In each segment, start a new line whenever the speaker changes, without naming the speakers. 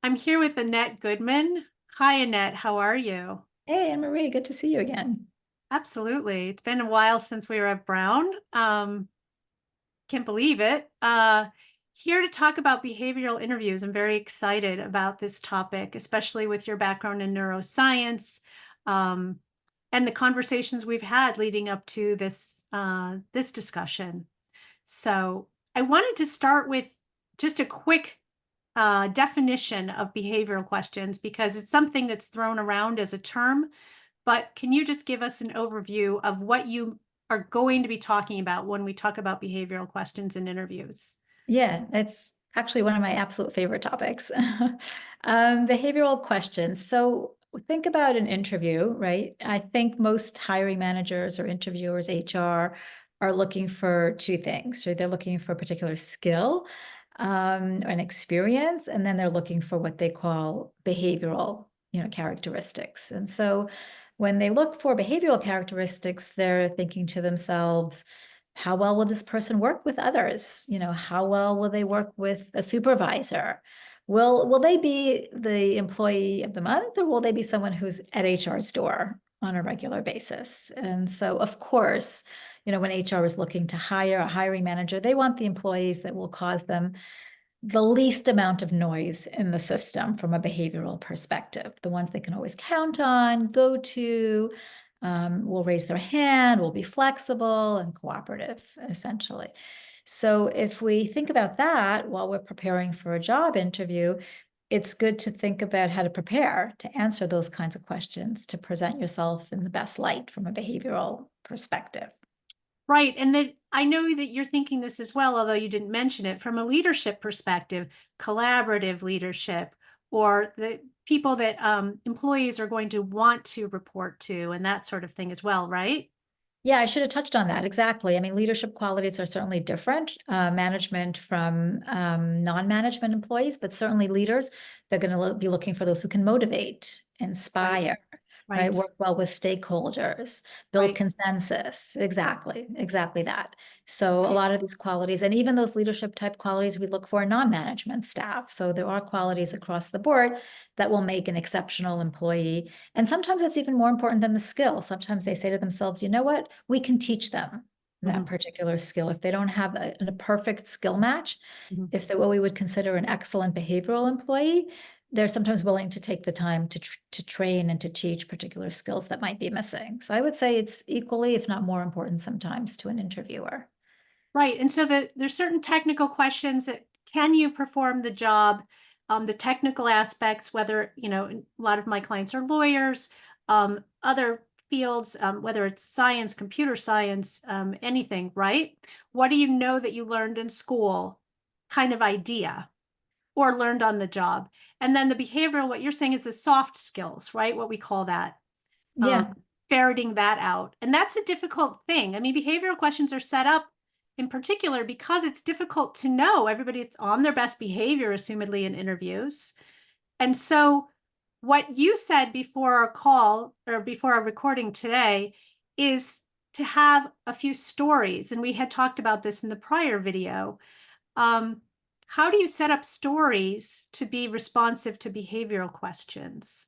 I'm here with Annette Goodman. Hi, Annette. How are you?
Hey, Anne Marie, good to see you again.
Absolutely. It's been a while since we were at Brown. Can't believe it. Here to talk about behavioral interviews. I'm very excited about this topic, especially with your background in neuroscience, um, and the conversations we've had leading up to this discussion. So I wanted to start with just a quick definition of behavioral questions because it's something that's thrown around as a term. But can you just give us an overview of what you are going to be talking about when we talk about behavioral questions in interviews?
Yeah, it's actually one of my absolute favorite topics. Behavioral questions. So think about an interview, right? I think most hiring managers or interviewers, HR, are looking for two things. So they're looking for a particular skill, an experience, and then they're looking for what they call behavioral, characteristics. And so when they look for behavioral characteristics, they're thinking to themselves, how well will this person work with others? How well will they work with a supervisor? Will they be the employee of the month, or will they be someone who's at HR's door on a regular basis? And so, of course, when HR is looking to hire a hiring manager, they want the employees that will cause them the least amount of noise in the system from a behavioral perspective, the ones they can always count on, go to, will raise their hand, will be flexible and cooperative, essentially. So if we think about that while we're preparing for a job interview, it's good to think about how to prepare to answer those kinds of questions, to present yourself in the best light from a behavioral perspective.
Right. And that I know that you're thinking this as well, although you didn't mention it from a leadership perspective, collaborative leadership, or the people that employees are going to want to report to and that sort of thing as well, right?
Yeah, I should have touched on that. Exactly. I mean, leadership qualities are certainly different, management from non-management employees, but certainly leaders, they're going to be looking for those who can motivate,
Right.
inspire, right?
Right.
Work well with stakeholders, build
Right.
consensus. Exactly that. So a
Right.
lot of these qualities, and even those leadership type qualities we look for in non-management staff. So there are qualities across the board that will make an exceptional employee, and sometimes that's even more important than the skill. Sometimes they say to themselves, you know what? We can teach them that
Mhm.
particular skill. If they don't have a perfect skill match,
Mhm.
if they're what we would consider an excellent behavioral employee, they're sometimes willing to take the time to train and to teach particular skills that might be missing. So I would say it's equally, if not more important sometimes to an interviewer.
Right. And so there's certain technical questions that can you perform the job, the technical aspects, whether, a lot of my clients are lawyers, other fields, whether it's science, computer science, anything, right? What do you know that you learned in school kind of idea or learned on the job? And then the behavioral, what you're saying is the soft skills, right? What we call that,
Yeah.
ferreting that out. And that's a difficult thing. I mean, behavioral questions are set up in particular because it's difficult to know. Everybody's on their best behavior, assumedly, in interviews. And so, what you said before our call or before our recording today is to have a few stories. And we had talked about this in the prior video. Um, how do you set up stories to be responsive to behavioral questions?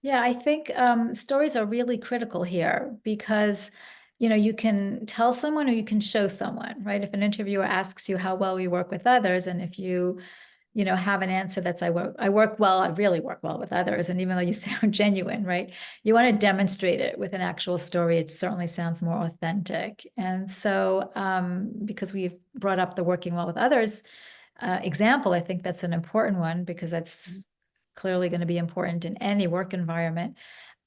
Yeah, I think stories are really critical here because, you can tell someone or you can show someone, right? If an interviewer asks you how well you work with others, and if you have an answer that's I work well, I really work well with others, and even though you sound genuine, right? You want to demonstrate it with an actual story. It certainly sounds more authentic. And so, because we've brought up the working well with others example, I think that's an important one because that's clearly going to be important in any work environment.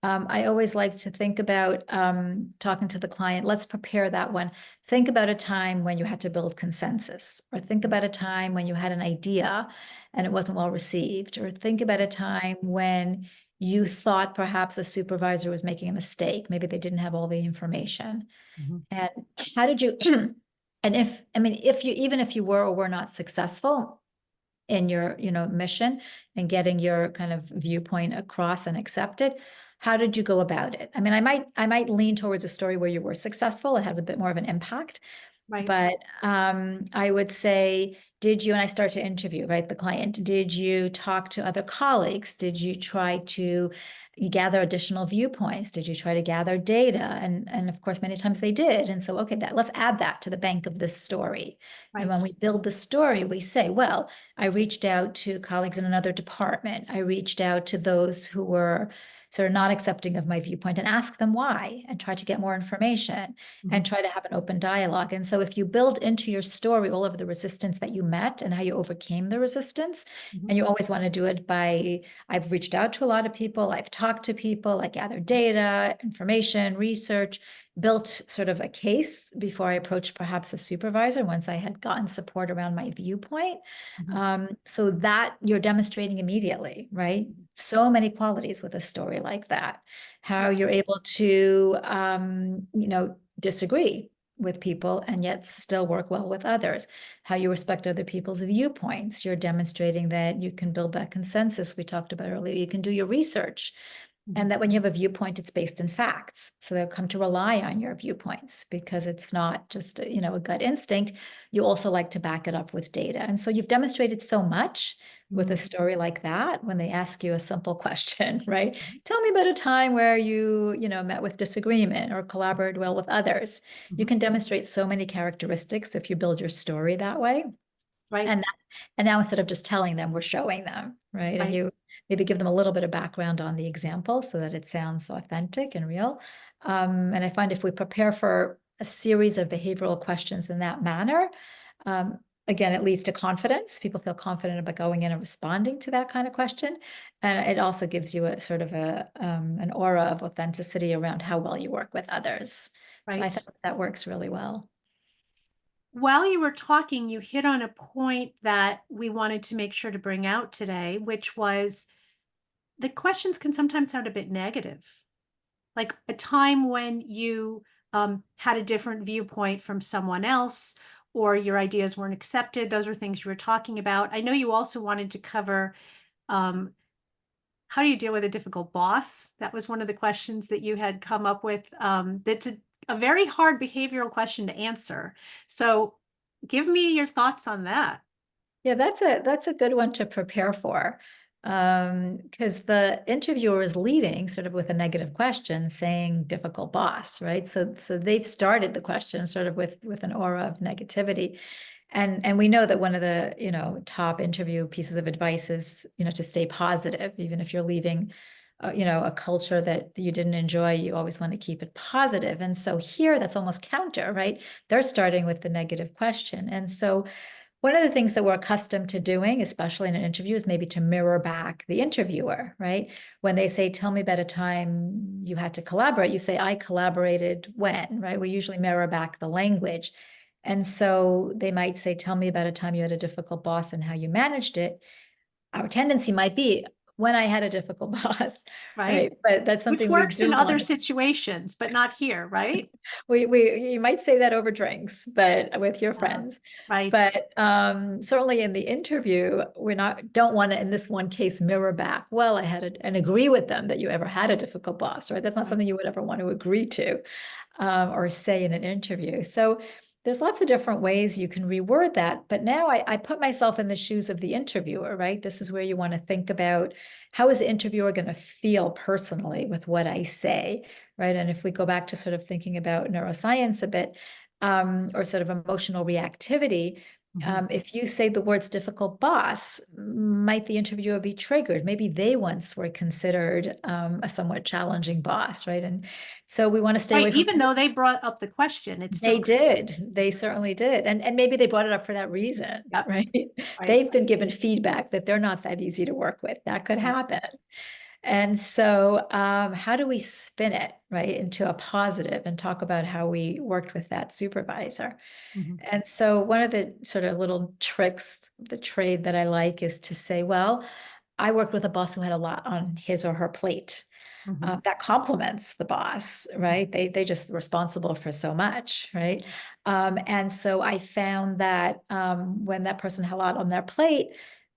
I always like to think about talking to the client. Let's prepare that one. Think about a time when you had to build consensus, or think about a time when you had an idea and it wasn't well received, or think about a time when you thought perhaps a supervisor was making a mistake. Maybe they didn't have all the information.
Mhm.
And how did you, and I mean, if you, even if you were or were not successful in your, mission and getting your kind of viewpoint across and accepted, how did you go about it? I mean, I might lean towards a story where you were successful. It has a bit more of an impact,
Right.
but I would say did you, and I start to interview, right, the client, did you talk to other colleagues? Did you try to gather additional viewpoints? Did you try to gather data? And of course, many times they did. And so, okay, let's add that to the bank of this story. And when
Right.
we build the story, we say, well, I reached out to colleagues in another department. I reached out to those who were sort of not accepting of my viewpoint and ask them why and try to get more information and try to have an open dialogue. And so if you build into your story all of the resistance that you met and how you overcame the resistance,
Mhm.
and you always want to do it by, I've reached out to a lot of people, I've talked to people, I gathered data, information, research, built sort of a case before I approached perhaps a supervisor once I had gotten support around my viewpoint. So that you're demonstrating immediately, right? So many qualities with a story like that. How
Right.
you're able to, disagree with people and yet still work well with others. How you respect other people's viewpoints. You're demonstrating that you can build that consensus we talked about earlier. You can do your research. And that when you have a viewpoint, it's based in facts. So they'll come to rely on your viewpoints because it's not just, a gut instinct. You also like to back it up with data. And so you've demonstrated so much with a story like that when they ask you a simple question, right? Tell me about a time where you, met with disagreement or collaborated well with others. You can demonstrate so many characteristics if you build your story that way.
Right.
And and now instead of just telling them, we're showing them, right? And
Right.
you maybe give them a little bit of background on the example so that it sounds authentic and real. And I find if we prepare for a series of behavioral questions in that manner, um, again, it leads to confidence. People feel confident about going in and responding to that kind of question. And it also gives you a sort of an aura of authenticity around how well you work with others. So I
Right.
think that works really well.
While you were talking, you hit on a point that we wanted to make sure to bring out today, which was the questions can sometimes sound a bit negative. Like a time when you had a different viewpoint from someone else, or your ideas weren't accepted. Those were things you were talking about. I know you also wanted to cover um, how do you deal with a difficult boss? That was one of the questions that you had come up with. That's a very hard behavioral question to answer. So give me your thoughts on that.
Yeah, that's a good one to prepare for. Because the interviewer is leading sort of with a negative question saying difficult boss, right? So they've started the question sort of with an aura of negativity. And we know that one of the, top interview pieces of advice is, to stay positive, even if you're leaving, a culture that you didn't enjoy, you always want to keep it positive. And so here that's almost counter, right? They're starting with the negative question. And so one of the things that we're accustomed to doing, especially in an interview, is maybe to mirror back the interviewer, right? When they say, tell me about a time you had to collaborate, you say, I collaborated when, right? We usually mirror back the language. And so they might say, tell me about a time you had a difficult boss and how you managed it. Our tendency might be when I had a difficult boss,
Right?
right? But that's
Which
something we
works in
don't
other
want to
situations, but not here, right?
we you might say that over drinks, but with your
Yeah.
friends.
Right.
But certainly in the interview, we don't want to, in this one case, mirror back. Well, and agree with them that you ever had a difficult boss, right? That's not
Right.
something you would ever want to agree to or say in an interview. So there's lots of different ways you can reword that. But now I put myself in the shoes of the interviewer, right? This is where you want to think about how is the interviewer going to feel personally with what I say, right? And if we go back to sort of thinking about neuroscience a bit, or sort of emotional reactivity, if you say the words difficult boss, might the interviewer be triggered? Maybe they once were considered a somewhat challenging boss, right? And so we want to stay
Right.
away from.
Even though they brought up the question, it's
They
still,
did. They certainly did. And maybe they brought it up for that reason,
yeah,
right?
right.
They've been given feedback that they're not that easy to work with. That could
Right.
happen. And so, how do we spin it, right, into a positive and talk about how we worked with that supervisor?
Mhm.
And so, one of the sort of little tricks, the trade that I like is to say, well, I worked with a boss who had a lot on his or her plate.
Mhm.
That complements the boss, right? They just responsible for so much, right? And so I found that when that person had a lot on their plate,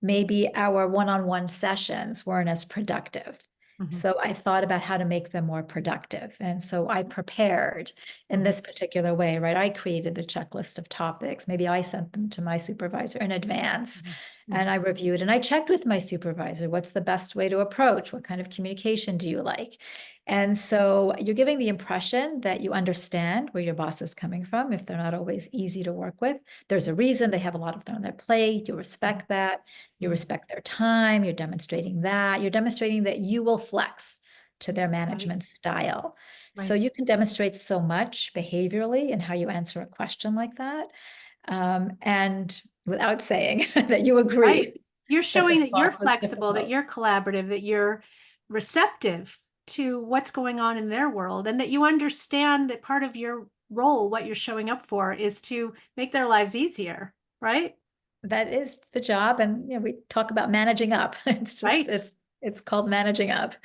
maybe our one-on-one sessions weren't as productive.
Mhm.
So I thought about how to make them more productive. And so I prepared in
Mhm.
this particular way, right? I created the checklist of topics. Maybe I sent them to my supervisor in advance
Mhm.
and
Mhm.
I reviewed and I checked with my supervisor, what's the best way to approach? What kind of communication do you like? And so you're giving the impression that you understand where your boss is coming from if they're not always easy to work with. There's a reason they have a lot of on their plate. You respect that. You
Mhm.
respect their time. You're demonstrating that. You're demonstrating that you will flex to their
Right.
management style. So
Right.
you can demonstrate so much behaviorally in how you answer a question like that. And without saying that you
Right.
agree
You're
that the
showing that you're
boss was
flexible, that
difficult.
you're collaborative, that you're receptive to what's going on in their world, and that you understand that part of your role, what you're showing up for, is to make their lives easier, right?
That is the job. And we talk about managing up. It's just,
Right.
it's called managing up,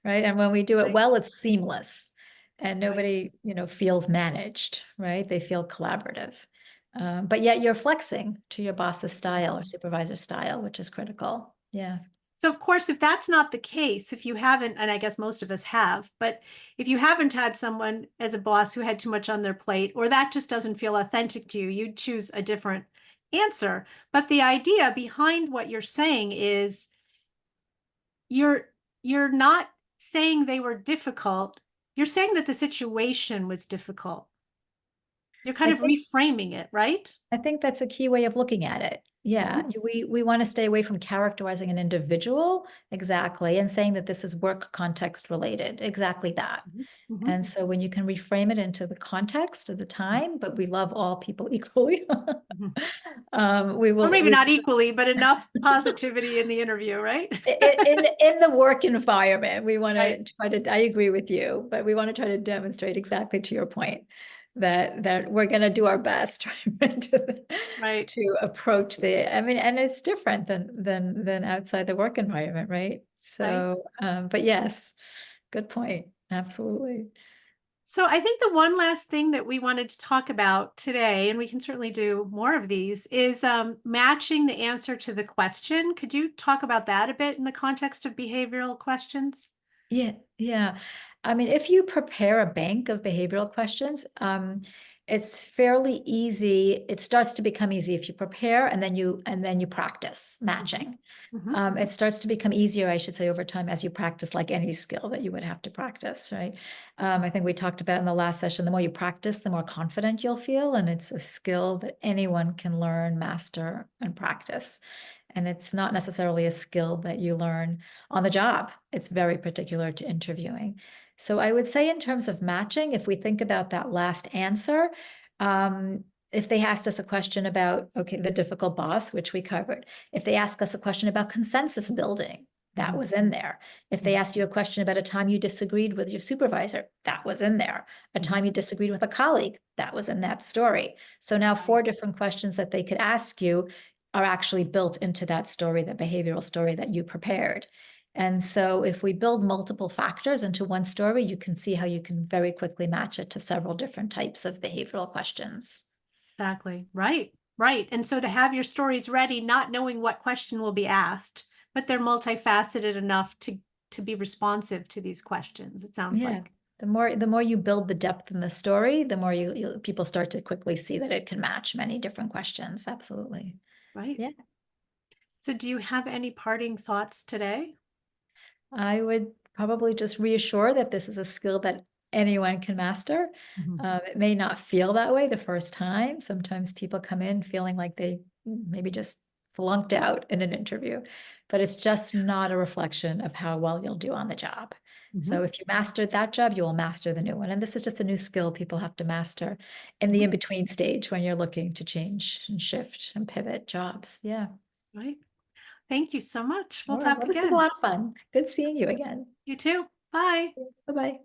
right? And when we do it
Right.
well, it's seamless and
Right.
nobody, feels managed, right? They feel collaborative. But yet you're flexing to your boss's style or
Mhm.
supervisor style, which is critical. Yeah.
So, of course, if that's not the case, if you haven't, and I guess most of us have, but if you haven't had someone as a boss who had too much on their plate, or that just doesn't feel authentic to you, you'd choose a different answer. But the idea behind what you're saying is you're you're not saying they were difficult. You're saying that the situation was difficult. You're kind
I
of
think
reframing it, right?
I think that's a key way of looking at it. Yeah,
Mhm.
we want to stay away from characterizing an individual exactly and saying that this is work context related. Exactly that.
Mhm. Mhm.
And so when you can reframe it into the context of the time, but we love all people equally,
Mhm.
we
Or
will
maybe not equally, but enough positivity in the interview, right?
in the work environment, we want
Right.
to try to, I agree with you, but we want to try to demonstrate exactly to your point that we're going to do our best right,
Right.
to approach I mean, and it's different than outside the work environment, right?
Right.
So, but yes, good point. Absolutely.
So I think the one last thing that we wanted to talk about today, and we can certainly do more of these, is matching the answer to the question. Could you talk about that a bit in the context of behavioral questions?
Yeah, yeah. I mean, if you prepare a bank of behavioral questions, it's fairly easy. It starts to become easy if you prepare and then you practice
Mhm.
matching.
Mhm.
It starts to become easier, I should say, over time as you practice, like any skill that you would have to practice, right? I think we talked about in the last session, the more you practice, the more confident you'll feel, and it's a skill that anyone can learn, master, and practice. And it's not necessarily a skill that you learn on the job. It's very particular to interviewing. So I would say in terms of matching, if we think about that last answer, if they asked us a question about, okay, the difficult boss, which we covered, if they ask us a question about consensus building, that
Mhm.
was in there. If they
Mhm.
asked you a question about a time you disagreed with your supervisor, that was in there. A
Mhm.
time you disagreed with a colleague, that was in that story. So now four
Right.
different questions that they could ask you are actually built into that story, that behavioral story that you prepared. And so if we build multiple factors into one story, you can see how you can very quickly match it to several different types of behavioral questions.
Exactly. Right. Right. And so to have your stories ready, not knowing what question will be asked, but they're multifaceted enough to be responsive to these questions, it sounds
Yeah.
like.
The more you build the depth in the story, the more people start to quickly see that it can match many different questions. Absolutely.
Right.
Yeah.
So do you have any parting thoughts today?
I would probably just reassure that this is a skill that anyone can master.
Mhm.
It may not feel that way the first time. Sometimes people come in feeling like they maybe just flunked out in an interview, but it's just not a reflection of how well you'll do on the job. So
Mhm.
if you mastered that job, you will master the new one. And this is just a new skill people have to master in the
Mhm.
in-between stage when you're looking to change and shift and pivot jobs. Yeah.
Right. Thank you so much. We'll
All right.
talk
Well, this was a
again.
lot of fun. Good seeing you again.
You too. Bye.
Bye-bye.